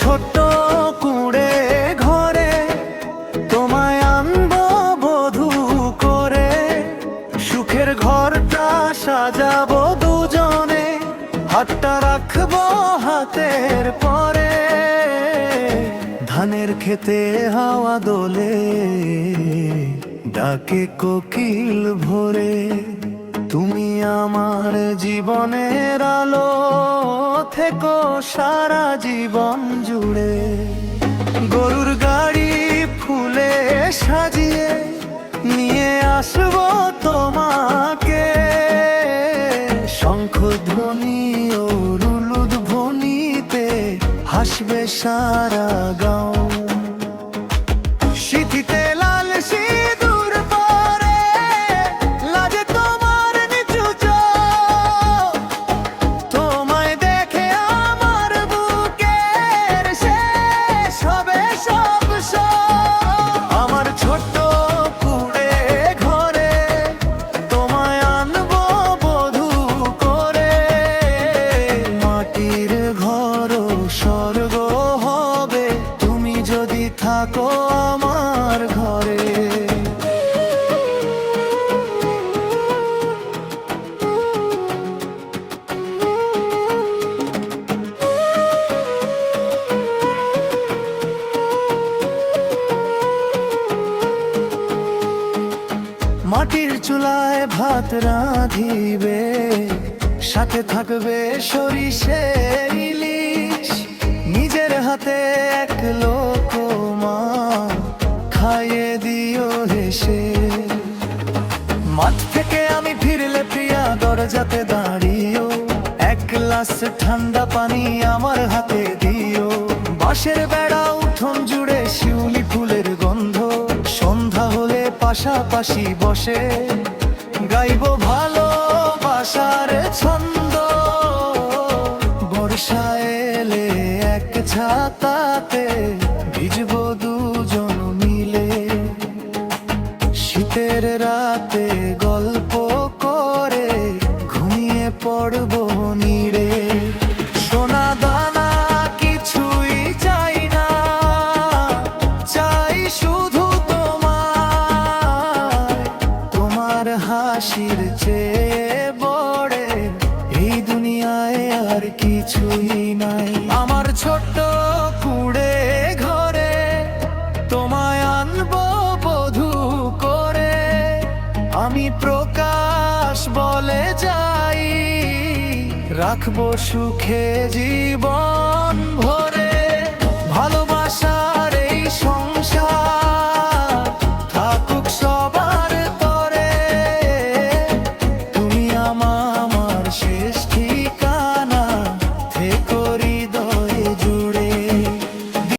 ছোট্ট কুঁড়ে ঘরে তোমায় আনবো বধূ করে, সুখের ঘরটা সাজাবো দুজনে, হাতটা রাখবো হাতের পরে। ধানের খেতে হাওয়া দোলে, ডাকে কোকিল ভোরে, তুমি আমার জীবনের আলো, থেকো সারা জীবন জুড়ে। গরুর গাড়ি ফুলে সাজিয়ে নিয়ে আসবো তোমাকে, শঙ্খধ্বনি ও রুলুধ্বনিতে হাসবে সারা গাঁও। সিঁথিতে লাল সিঁদুর পরে লাজে তোমার নিচু চোখ, তোমায় দেখে আমার বুকের শেষ হবে সব শোক। আমার ছোট্ট কুঁড়ে ঘরে তোমায় আনবো বধূ করে, মাটির ঘর স্বর্গ হবে তুমি যদি থাকো আমার ঘরে। মাটির চুলায় ভাত রাঁধিবে, সাথে থাকবে সরিষে ইলিশ, নিজের হাতে এক লোকমা খাইয়ে দিও হেসে। মাঠ থেকে আমি ফিরলে প্রিয়া দরজাতে দাঁড়িয়েও, এক গ্লাস ঠান্ডা পানি আমার হাতে দিও। বাঁশের বেড়া উঠোন জুড়ে শিউলি ফুলের গন্ধ, সন্ধ্যা হলে পাশাপাশি বসে গাইবো ভালোবাসার ছন্দ। বর্ষা এলে এক ছাতাতে ভিজবো দুজন মিলে, শীতের রাতে গল্প করে ঘুমিয়ে পড়বো নীড়ে। সোনা দানা কিছুই চাই না, চাই শুধু তোমায়, তোমার হাসির চেয়ে বড় এই দুনিয়ায় আর কিছুই নাই। আমার ছোট্ট কুঁড়ে ঘরে তোমায় আনবো বধূ করে, আমি প্রকাশ বলে যাই, রাখবো সুখে জীবন।